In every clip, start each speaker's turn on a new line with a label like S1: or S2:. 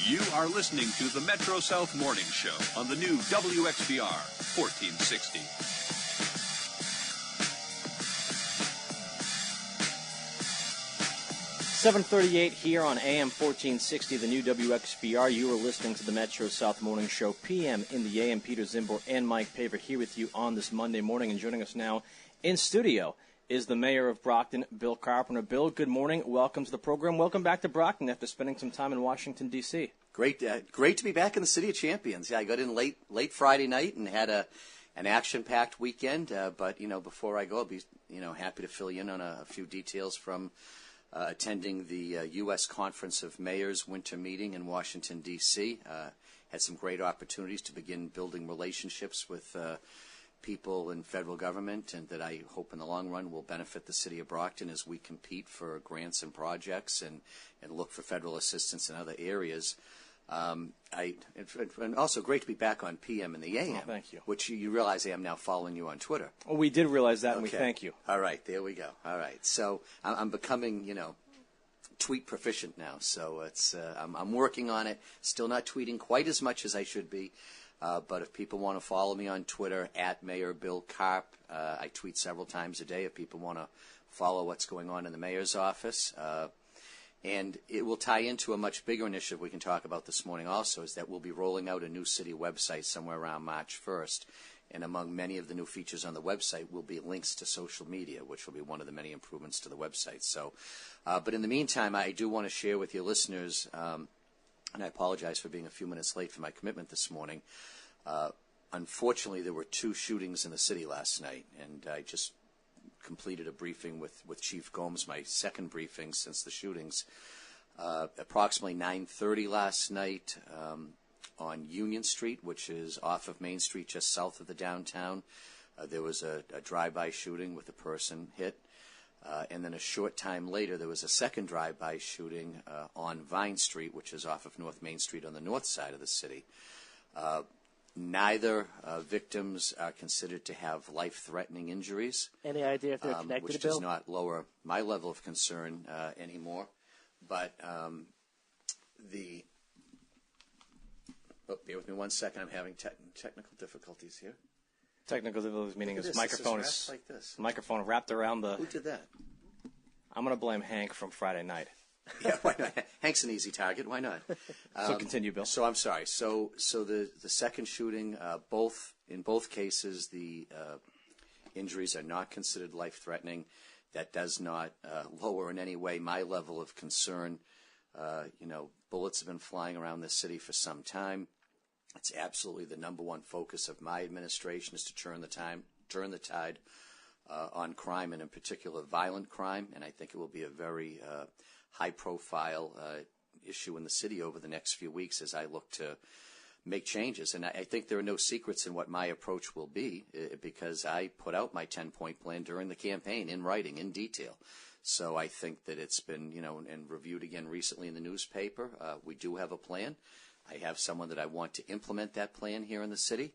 S1: You are listening to the Metro South Morning Show on the new WXBR 1460.
S2: .38 here on AM 1460, the new WXBR. You are listening to the Metro South Morning Show, PM in the AM. Peter Czymbor and Mike Paiva here with you on this Monday morning. And joining us now in studio is the mayor of Brockton, Bill Carpenter. Bill, good morning. Welcome to the program. Welcome back to Brockton after spending some time in Washington, D.C.
S3: Great to be back in the City of Champions. Yeah, I got in late Friday night and had an action-packed weekend. But before I go, I'll be happy to fill you in on a few details from attending the U.S. Conference of Mayors winter meeting in Washington, D.C. Had some great opportunities to begin building relationships with people in federal government, and that I hope in the long run will benefit the city of Brockton as we compete for grants and projects and look for federal assistance in other areas. And also great to be back on PM in the AM.
S2: Oh, thank you.
S3: Which you realize I am now following you on Twitter.
S2: Oh, we did realize that, and
S3: Okay.
S2: we thank you.
S3: All right, there we go. All right, so I'm becoming, tweet proficient now. So it's I'm working on it. Still not tweeting quite as much as I should be. But if people want to follow me on Twitter, at Mayor Bill Carp, I tweet several times a day if people want to follow what's going on in the mayor's office. And it will tie into a much bigger initiative we can talk about this morning also, is that we'll be rolling out a new city website somewhere around March 1st. And among many of the new features on the website will be links to social media, which will be one of the many improvements to the website. So, but in the meantime, I do want to share with your listeners, and I apologize for being a few minutes late for my commitment this morning. Unfortunately, there were 2 shootings in the city last night, and I just completed a briefing with Chief Gomes, my second briefing since the shootings. Approximately 9:30 last night on Union Street, which is off of Main Street just south of the downtown, there was a drive-by shooting with a person hit. And then a short time later, there was a second drive-by shooting on Vine Street, which is off of North Main Street on the north side of the city. Neither victims are considered to have life-threatening injuries.
S4: Any idea if they're connected,
S3: which
S4: Bill?
S3: does not lower my level of concern anymore. But bear with me 1 second. I'm having technical difficulties here.
S2: Technical difficulties meaning his
S3: This
S2: microphone
S3: is like this.
S2: microphone wrapped around the.
S3: Who did that?
S2: I'm going to blame Hank from Friday night.
S3: Yeah, why not? Hank's an easy target. Why not?
S2: So continue, Bill.
S3: So I'm sorry. So the second shooting, in both cases, the injuries are not considered life-threatening. That does not lower in any way my level of concern. Bullets have been flying around this city for some time. It's absolutely the number one focus of my administration, is to turn the tide on crime, and in particular violent crime. And I think it will be a very high-profile issue in the city over the next few weeks as I look to make changes. And I think there are no secrets in what my approach will be, because I put out my 10-point plan during the campaign in writing, in detail. So I think that it's been, and reviewed again recently in the newspaper. We do have a plan. I have someone that I want to implement that plan here in the city,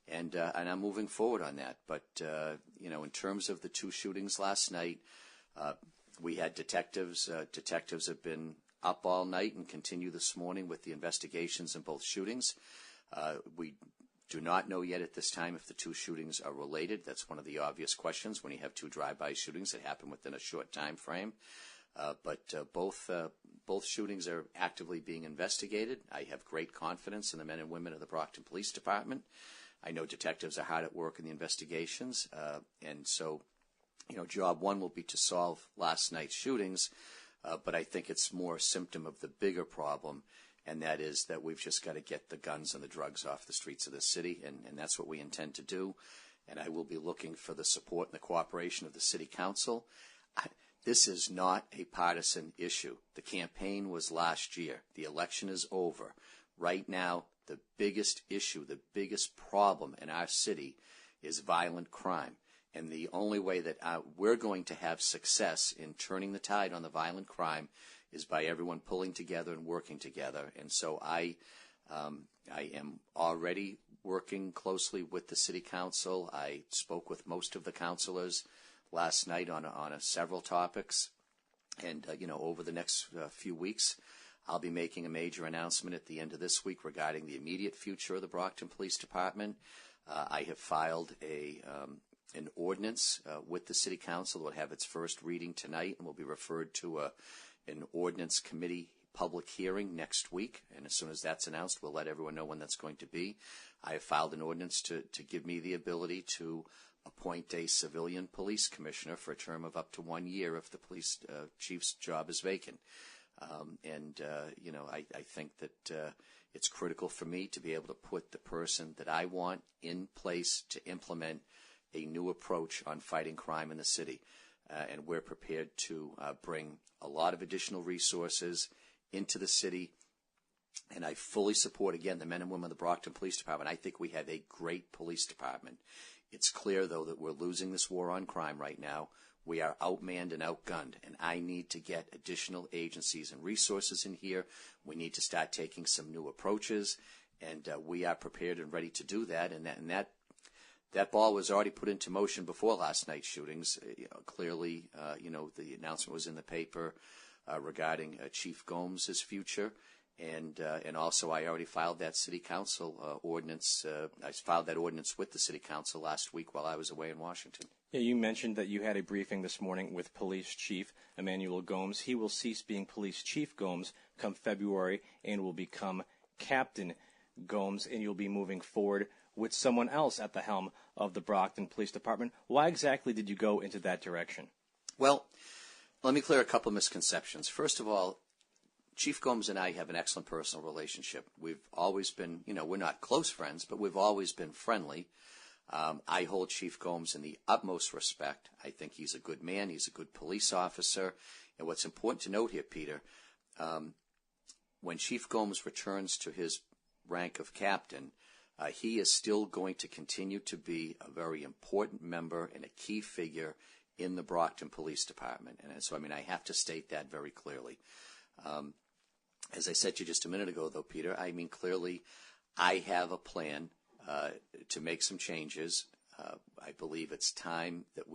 S3: and I'm moving forward on that. But, in terms of the 2 shootings last night, we had detectives. Detectives have been up all night and continue this morning with the investigations in both shootings. We do not know yet at this time if the 2 shootings are related. That's one of the obvious questions when you have 2 drive-by shootings that happen within a short time frame. But both shootings are actively being investigated. I have great confidence in the men and women of the Brockton Police Department. I know detectives are hard at work in the investigations, and so, job one will be to solve last night's shootings, but I think it's more a symptom of the bigger problem, and that is that we've just got to get the guns and the drugs off the streets of the city, and that's what we intend to do. And I will be looking for the support and the cooperation of the City Council. This is not a partisan issue. The campaign was last year. The election is over. Right now, the biggest issue, the biggest problem in our city is violent crime. And the only way that we're going to have success in turning the tide on the violent crime is by everyone pulling together and working together. And so I am already working closely with the City Council. I spoke with most of the councilors last night on several topics, and over the next few weeks, I'll be making a major announcement at the end of this week regarding the immediate future of the Brockton Police Department. I have filed an ordinance with the City Council that will have its first reading tonight and will be referred to an ordinance committee public hearing next week. And as soon as that's announced, we'll let everyone know when that's going to be. I have filed an ordinance to give me the ability to appoint a civilian police commissioner for a term of up to 1 year if the police chief's job is vacant. I think that it's critical for me to be able to put the person that I want in place to implement a new approach on fighting crime in the city. And we're prepared to bring a lot of additional resources into the city. And I fully support, again, the men and women of the Brockton Police Department. I think we have a great police department. It's clear, though, that we're losing this war on crime right now. We are outmanned and outgunned, and I need to get additional agencies and resources in here. We need to start taking some new approaches, and we are prepared and ready to do that. And that ball was already put into motion before last night's shootings. Clearly, the announcement was in the paper regarding Chief Gomes' future. And also I already filed that city council ordinance. I filed that ordinance with the city council last week while I was away in Washington.
S2: Yeah, you mentioned that you had a briefing this morning with Police Chief Emmanuel Gomes. He will cease being Police Chief Gomes come February and will become Captain Gomes, and you'll be moving forward with someone else at the helm of the Brockton Police Department. Why exactly did you go into that direction?
S3: Well, let me clear a couple of misconceptions. First of all, Chief Gomes and I have an excellent personal relationship. We've always been, we're not close friends, but we've always been friendly. I hold Chief Gomes in the utmost respect. I think he's a good man. He's a good police officer. And what's important to note here, Peter, when Chief Gomes returns to his rank of captain, he is still going to continue to be a very important member and a key figure in the Brockton Police Department. And so, I have to state that very clearly. As I said to you just a minute ago, though, Peter, clearly I have a plan to make some changes. I believe it's time that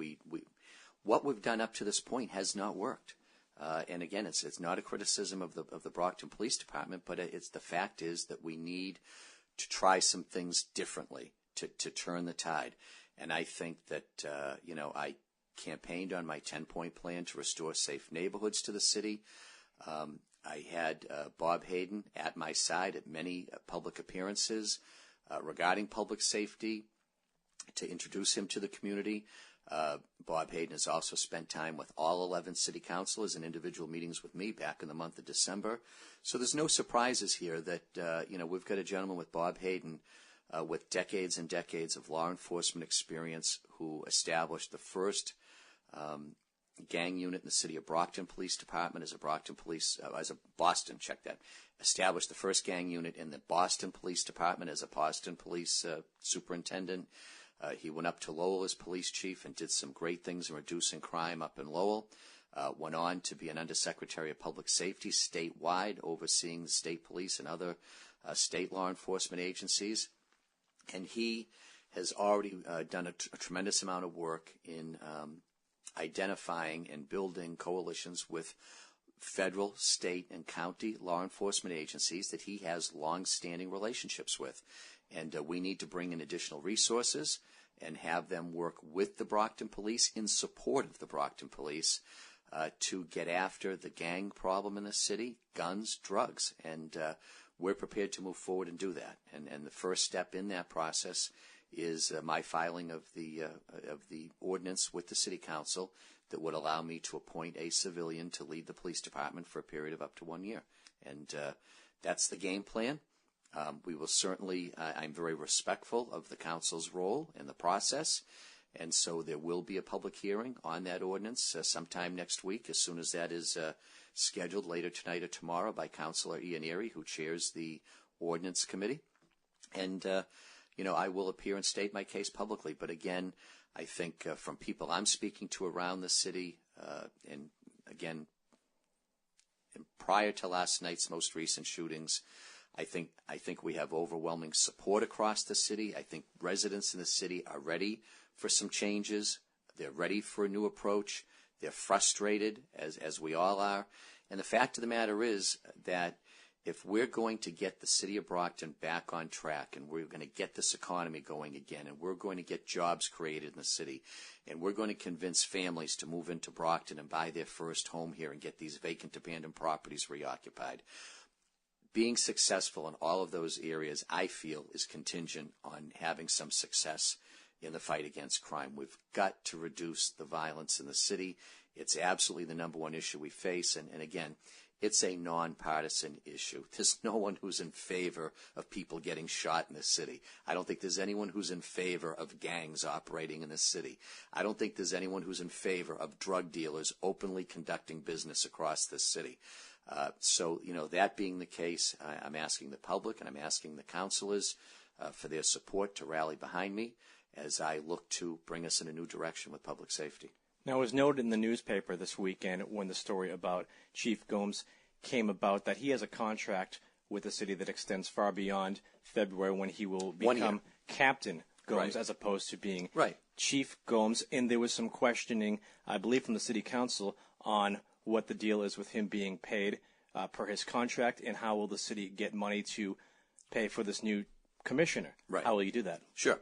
S3: what we've done up to this point has not worked. And again, it's not a criticism of the Brockton Police Department, but the fact is that we need to try some things differently to turn the tide. And I think that, I campaigned on my 10-point plan to restore safe neighborhoods to the city. I had Bob Hayden at my side at many public appearances regarding public safety to introduce him to the community. Bob Hayden has also spent time with all 11 city councilors in individual meetings with me back in the month of December. So there's no surprises here that, we've got a gentleman with Bob Hayden with decades and decades of law enforcement experience who established the first gang unit in the city of Brockton Police Department as a Boston, established the first gang unit in the Boston Police Department as a Boston Police superintendent. He went up to Lowell as police chief and did some great things in reducing crime up in Lowell. Went on to be an undersecretary of public safety statewide, overseeing the state police and other state law enforcement agencies. And he has already done a tremendous amount of work in identifying and building coalitions with federal, state, and county law enforcement agencies that he has long-standing relationships with. And we need to bring in additional resources and have them work with the Brockton Police in support of the Brockton Police to get after the gang problem in the city, guns, drugs. And we're prepared to move forward and do that. And the first step in that process is my filing of the ordinance with the City Council that would allow me to appoint a civilian to lead the police department for a period of up to 1 year. And that's the game plan. We will certainly, I'm very respectful of the council's role in the process, and so there will be a public hearing on that ordinance sometime next week, as soon as that is scheduled later tonight or tomorrow by Councilor Ian Erie, who chairs the ordinance committee. And I will appear and state my case publicly. But again, I think from people I'm speaking to around the city, and again, prior to last night's most recent shootings, I think we have overwhelming support across the city. I think residents in the city are ready for some changes. They're ready for a new approach. They're frustrated, as we all are. And the fact of the matter is that if we're going to get the city of Brockton back on track, and we're going to get this economy going again, and we're going to get jobs created in the city, and we're going to convince families to move into Brockton and buy their first home here and get these vacant abandoned properties reoccupied, being successful in all of those areas, I feel, is contingent on having some success in the fight against crime. We've got to reduce the violence in the city. It's absolutely the number one issue we face. And again, it's a nonpartisan issue. There's no one who's in favor of people getting shot in this city. I don't think there's anyone who's in favor of gangs operating in this city. I don't think there's anyone who's in favor of drug dealers openly conducting business across this city. So, that being the case, I'm asking the public and I'm asking the councilors for their support to rally behind me as I look to bring us in a new direction with public safety.
S2: Now, it was noted in the newspaper this weekend when the story about Chief Gomes came about that he has a contract with the city that extends far beyond February, when he will become Captain Gomes, as opposed to being Chief Gomes. And there was some questioning, I believe, from the city council on what the deal is with him being paid per his contract, and how will the city get money to pay for this new commissioner. How will you do that?
S3: Sure.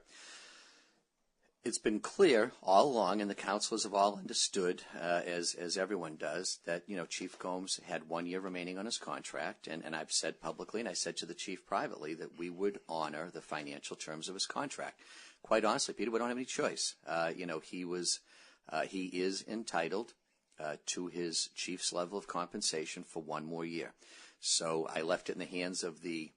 S3: It's been clear all along, and the councilors have all understood, as everyone does, that Chief Gomes had 1 year remaining on his contract, and I've said publicly, and I said to the chief privately, that we would honor the financial terms of his contract. Quite honestly, Peter, we don't have any choice. He is entitled to his chief's level of compensation for 1 more year. So I left it in the hands of the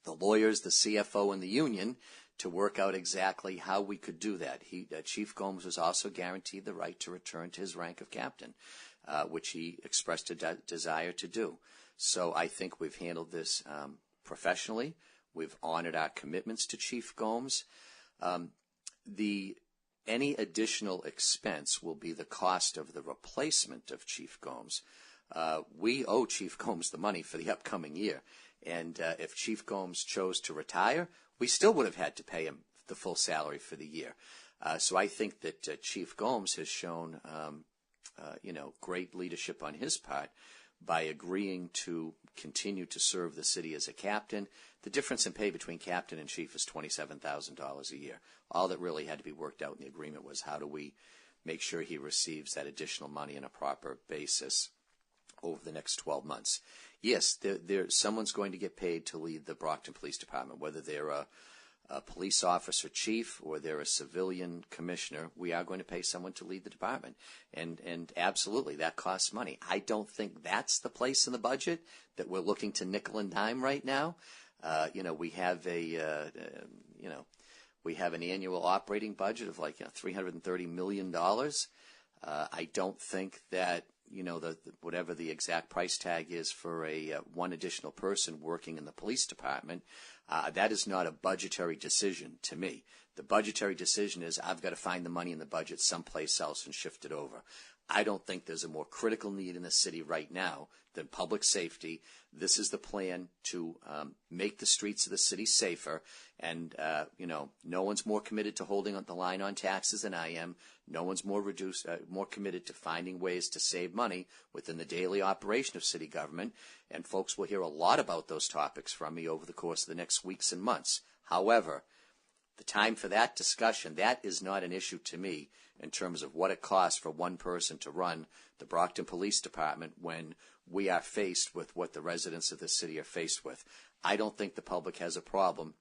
S3: lawyers, the CFO, and the union to work out exactly how we could do that. Chief Gomes was also guaranteed the right to return to his rank of captain, which he expressed a desire to do. So I think we've handled this professionally. We've honored our commitments to Chief Gomes. Any additional expense will be the cost of the replacement of Chief Gomes. We owe Chief Gomes the money for the upcoming year. And if Chief Gomes chose to retire, we still would have had to pay him the full salary for the year. So I think that Chief Gomes has shown, great leadership on his part by agreeing to continue to serve the city as a captain. The difference in pay between captain and chief is $27,000 a year. All that really had to be worked out in the agreement was how do we make sure he receives that additional money on a proper basis over the next 12 months. Yes, someone's going to get paid to lead the Brockton Police Department, whether they're a police officer chief or they're a civilian commissioner. We are going to pay someone to lead the department, and absolutely that costs money. I don't think that's the place in the budget that we're looking to nickel and dime right now. We have we have an annual operating budget of like $330 million. I don't think that whatever the exact price tag is for one additional person working in the police department, that is not a budgetary decision to me. The budgetary decision is I've got to find the money in the budget someplace else and shift it over. I don't think there's a more critical need in the city right now than public safety. This is the plan to make the streets of the city safer. And, no one's more committed to holding the line on taxes than I am. No one's more committed to finding ways to save money within the daily operation of city government. And folks will hear a lot about those topics from me over the course of the next weeks and months. However, the time for that discussion, that is not an issue to me in terms of what it costs for one person to run the Brockton Police Department when we are faced with what the residents of this city are faced with. I don't think the public has a problem.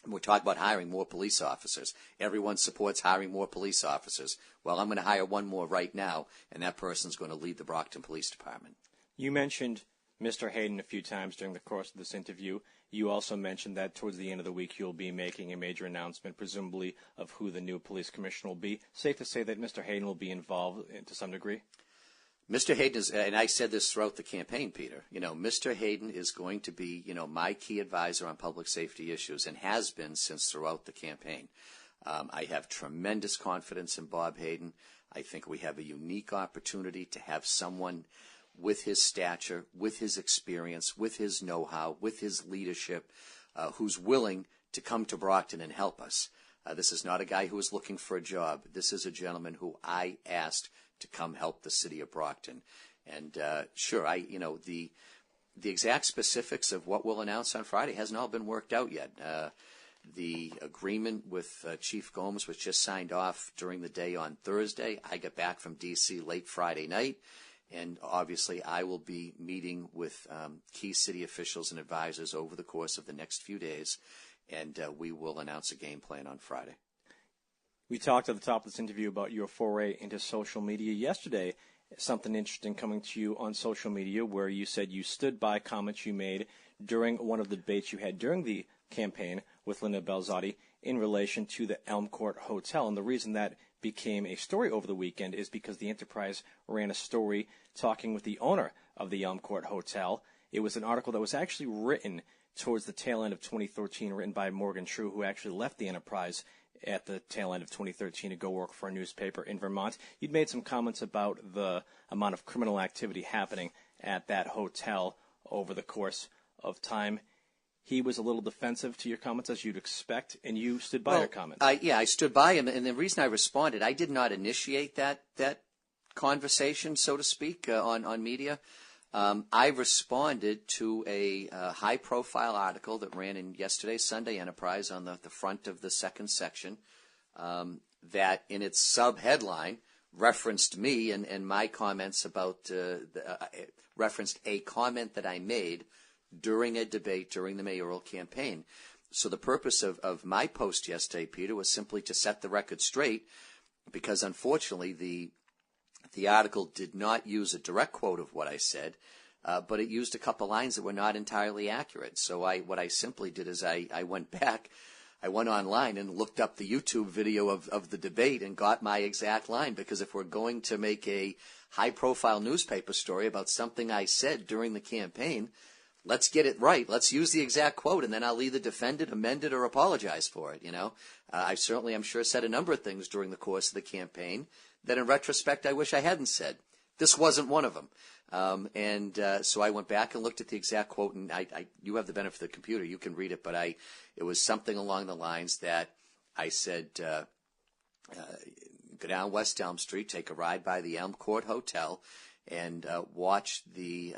S3: We're talking about hiring more police officers. Everyone supports hiring more police officers. Well, I'm going to hire one more right now, and that person's going to lead the Brockton Police Department.
S2: You mentioned Mr. Hayden a few times during the course of this interview. You also mentioned that towards the end of the week you'll be making a major announcement, presumably of who the new police commissioner will be. Safe to say that Mr. Hayden will be involved to some degree?
S3: Mr. Hayden is, and I said this throughout the campaign, Peter, Mr. Hayden is going to be, my key advisor on public safety issues and has been since throughout the campaign. I have tremendous confidence in Bob Hayden. I think we have a unique opportunity to have someone with his stature, with his experience, with his know-how, with his leadership, who's willing to come to Brockton and help us. This is not a guy who is looking for a job. This is a gentleman who I asked to come help the city of Brockton. And sure, the exact specifics of what we'll announce on Friday hasn't all been worked out yet. The agreement with Chief Gomes was just signed off during the day on Thursday. I got back from D.C. late Friday night, and obviously I will be meeting with key city officials and advisors over the course of the next few days, and we will announce a game plan on Friday.
S2: We talked at the top of this interview about your foray into social media yesterday. Something interesting coming to you on social media where you said you stood by comments you made during one of the debates you had during the campaign with Linda Belzotti in relation to the Elm Court Hotel. And the reason that became a story over the weekend is because the Enterprise ran a story talking with the owner of the Elm Court Hotel. It was an article that was actually written towards the tail end of 2013, written by Morgan True, who actually left the Enterprise at the tail end of 2013 to go work for a newspaper in Vermont. You'd made some comments about the amount of criminal activity happening at that hotel over the course of time. He was a little defensive to your comments, as you'd expect, and you stood by your comments.
S3: I stood by him, and the reason I responded, I did not initiate that conversation, so to speak, on media. I responded to a high-profile article that ran in yesterday's Sunday Enterprise on the front of the second section that, in its sub-headline, referenced me and my comments about referenced a comment that I made during a debate during the mayoral campaign. So the purpose of my post yesterday, Peter, was simply to set the record straight, because unfortunately the article did not use a direct quote of what I said, but it used a couple lines that were not entirely accurate. So what I simply did is I went back, I went online and looked up the YouTube video of the debate and got my exact line, because if we're going to make a high-profile newspaper story about something I said during the campaign, let's get it right. Let's use the exact quote, and then I'll either defend it, amend it, or apologize for it. I'm sure, said a number of things during the course of the campaign that, in retrospect, I wish I hadn't said. This wasn't one of them. So I went back and looked at the exact quote, and you have the benefit of the computer. You can read it, but it was something along the lines that I said, go down West Elm Street, take a ride by the Elm Court Hotel, and watch the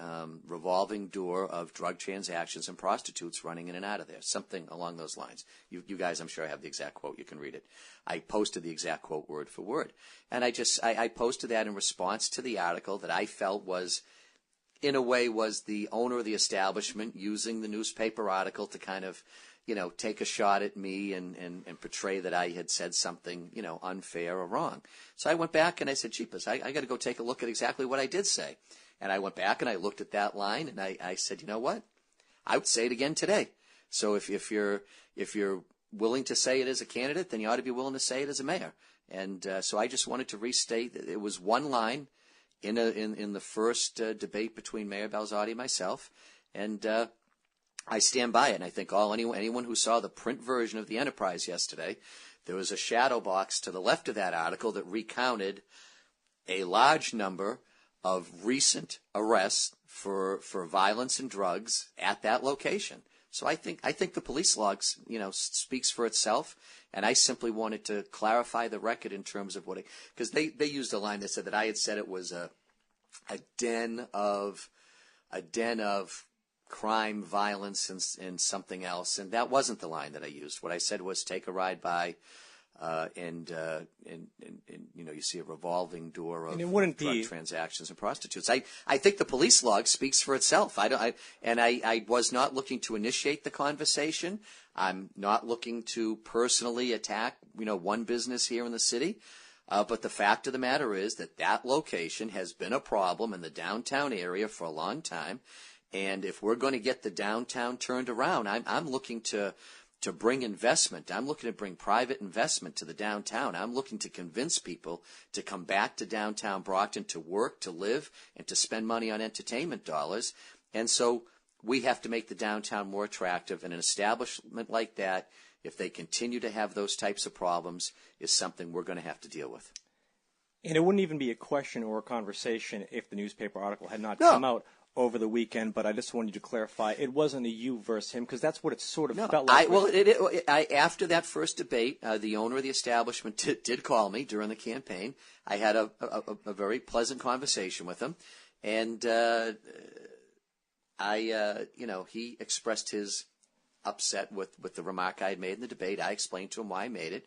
S3: revolving door of drug transactions and prostitutes running in and out of there. Something along those lines. You guys, I'm sure, have the exact quote. You can read it. I posted the exact quote word for word. And I posted that in response to the article that I felt was, in a way, was the owner of the establishment using the newspaper article to kind of, take a shot at me and portray that I had said something, unfair or wrong. So I went back and I said, Jeepers, I got to go take a look at exactly what I did say. And I went back and I looked at that line and I said, you know what? I would say it again today. So if you're willing to say it as a candidate, then you ought to be willing to say it as a mayor. And so I just wanted to restate that it was one line in the first debate between Mayor Belzotti and myself, and I stand by it. And I think anyone who saw the print version of the Enterprise yesterday, there was a shadow box to the left of that article that recounted a large number of recent arrests for violence and drugs at that location. So I think the police logs, speaks for itself, and I simply wanted to clarify the record in terms of because they used a line that said that I had said it was a den of crime, violence, and something else, and that wasn't the line that I used. What I said was take a ride by, and you see a revolving door of drug transactions and prostitutes. I think the police log speaks for itself. I was not looking to initiate the conversation. I'm not looking to personally attack, one business here in the city. But the fact of the matter is that location has been a problem in the downtown area for a long time. And if we're going to get the downtown turned around, I'm looking to bring investment. I'm looking to bring private investment to the downtown. I'm looking to convince people to come back to downtown Brockton to work, to live, and to spend money on entertainment dollars. And so we have to make the downtown more attractive. And an establishment like that, if they continue to have those types of problems, is something we're going to have to deal with.
S2: And it wouldn't even be a question or a conversation if the newspaper article had not come out over the weekend, but I just wanted you to clarify it wasn't a you versus him, because that's what it sort of felt like.
S3: After that first debate, the owner of the establishment did call me during the campaign. I had a very pleasant conversation with him, And he expressed his upset with the remark I had made in the debate. I explained to him why I made it.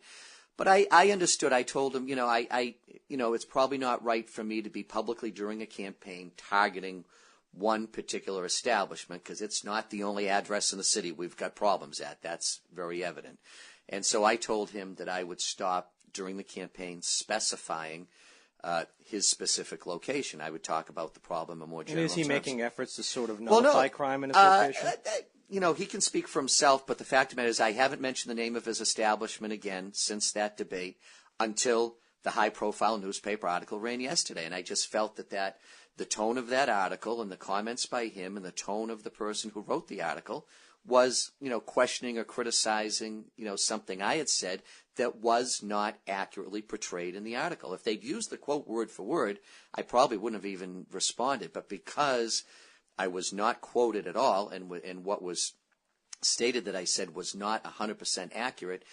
S3: But I understood. I told him, it's probably not right for me to be publicly during a campaign targeting one particular establishment because it's not the only address in the city we've got problems at. That's very evident. And so I told him that I would stop during the campaign specifying his specific location. I would talk about the problem in more general terms.
S2: And is he making efforts to sort of nullify crime in his location?
S3: He can speak for himself, but the fact of the matter is I haven't mentioned the name of his establishment again since that debate until the high-profile newspaper article ran yesterday. And I just felt that the tone of that article and the comments by him and the tone of the person who wrote the article was, questioning or criticizing, something I had said that was not accurately portrayed in the article. If they'd used the quote word for word, I probably wouldn't have even responded. But because I was not quoted at all, and what was stated that I said was not 100% accurate,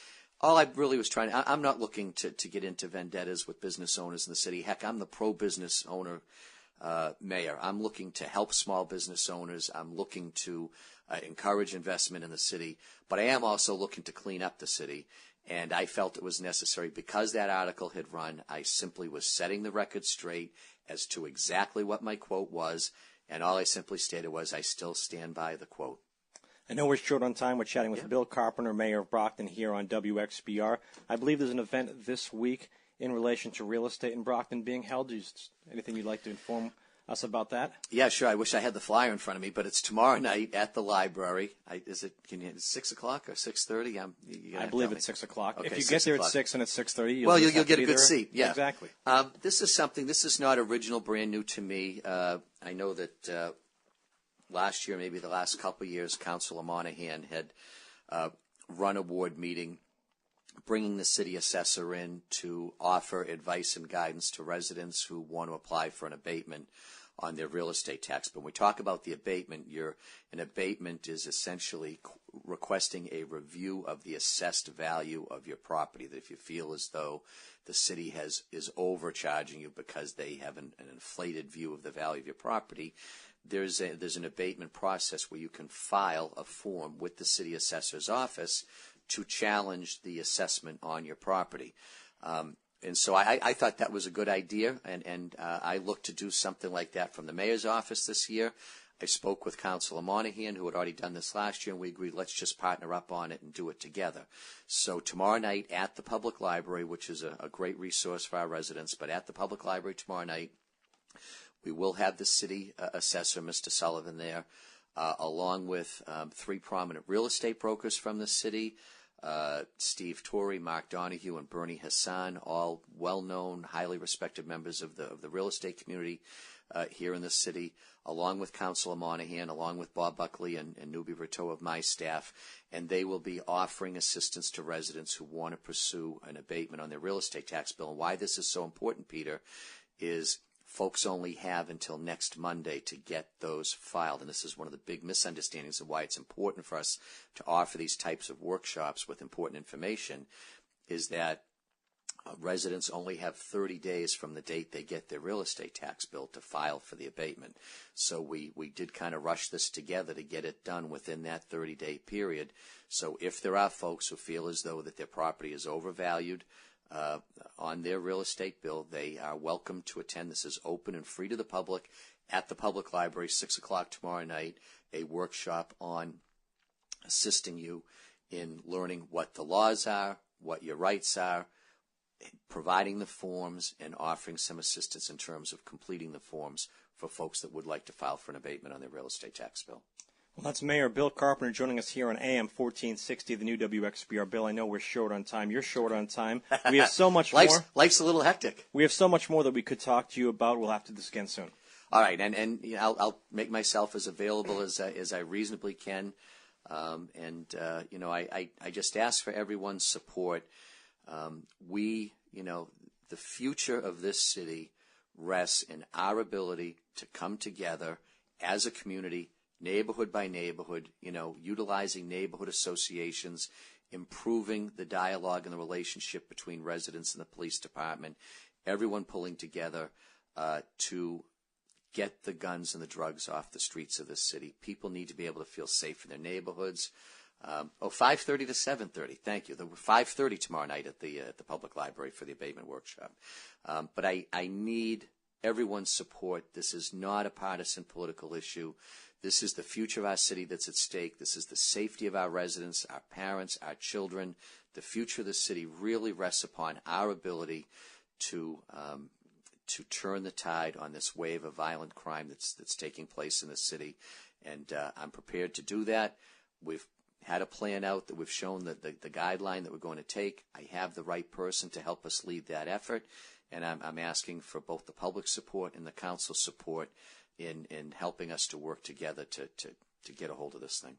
S3: all I really was trying to, I'm not looking to get into vendettas with business owners in the city. Heck, I'm the pro-business owner mayor. I'm looking to help small business owners. I'm looking to encourage investment in the city. But I am also looking to clean up the city. And I felt it was necessary because that article had run. I simply was setting the record straight as to exactly what my quote was. And all I simply stated was I still stand by the quote.
S2: I know we're short on time. We're chatting with Bill Carpenter, Mayor of Brockton, here on WXBR. I believe there's an event this week in relation to real estate in Brockton being held. Anything you'd like to inform us about that?
S3: Yeah, sure. I wish I had the flyer in front of me, but it's tomorrow night at the library. Is it 6 o'clock or 6:30?
S2: I believe it's 6 o'clock.
S3: Okay,
S2: if you get there at 6 and it's 6:30, you'll
S3: get a good seat. Yeah,
S2: exactly.
S3: This is not original, brand new to me. I know that last year, maybe the last couple of years, Councilor Monahan had run a ward meeting bringing the city assessor in to offer advice and guidance to residents who want to apply for an abatement on their real estate tax. But when we talk about the abatement, an abatement is essentially requesting a review of the assessed value of your property, that if you feel as though the city is overcharging you because they have an inflated view of the value of your property, there's an abatement process where you can file a form with the city assessor's office to challenge the assessment on your property. And so I thought that was a good idea, and I looked to do something like that from the mayor's office this year. I spoke with Councilor Monahan, who had already done this last year, and we agreed let's just partner up on it and do it together. So tomorrow night at the public library, which is a great resource for our residents, but at the public library tomorrow night, we will have the city assessor, Mr. Sullivan, there, along with 3 prominent real estate brokers from the city, Steve Torrey, Mark Donahue, and Bernie Hassan, all well-known, highly respected members of the real estate community here in the city, along with Councilor Monahan, along with Bob Buckley and Nubi Rateau of my staff, and they will be offering assistance to residents who want to pursue an abatement on their real estate tax bill. And why this is so important, Peter, is folks only have until next Monday to get those filed. And this is one of the big misunderstandings of why it's important for us to offer these types of workshops with important information, is that residents only have 30 days from the date they get their real estate tax bill to file for the abatement. So we did kind of rush this together to get it done within that 30-day period. So if there are folks who feel as though that their property is overvalued on their real estate bill, they are welcome to attend. This is open and free to the public at the public library, 6 o'clock tomorrow night, a workshop on assisting you in learning what the laws are, what your rights are, providing the forms, and offering some assistance in terms of completing the forms for folks that would like to file for an abatement on their real estate tax bill.
S2: Well, that's Mayor Bill Carpenter joining us here on AM 1460, the new WXBR. Bill, I know we're short on time. You're short on time. We have so much more.
S3: Life's a little hectic.
S2: We have so much more that we could talk to you about. We'll have to do this again soon.
S3: All right, and I'll make myself as available as I reasonably can. I just ask for everyone's support. The future of this city rests in our ability to come together as a community, neighborhood by neighborhood, utilizing neighborhood associations, improving the dialogue and the relationship between residents and the police department, everyone pulling together to get the guns and the drugs off the streets of this city. People need to be able to feel safe in their neighborhoods. 5:30 to 7:30. Thank you. There were 5:30 tomorrow night at the public library for the abatement workshop. But I need everyone's support. This is not a partisan political issue. This is the future of our city that's at stake. This is the safety of our residents, our parents, our children. The future of the city really rests upon our ability to turn the tide on this wave of violent crime that's taking place in the city. And I'm prepared to do that. We've had a plan out that we've shown the guideline that we're going to take. I have the right person to help us lead that effort. And I'm asking for both the public support and the council support in helping us to work together to get a hold of this thing.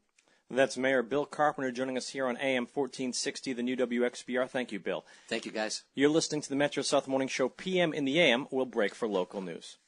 S2: That's Mayor Bill Carpenter joining us here on AM 1460, the new WXBR. Thank you, Bill.
S3: Thank you, guys.
S2: You're listening to the Metro South Morning Show, PM in the AM. We'll break for local news.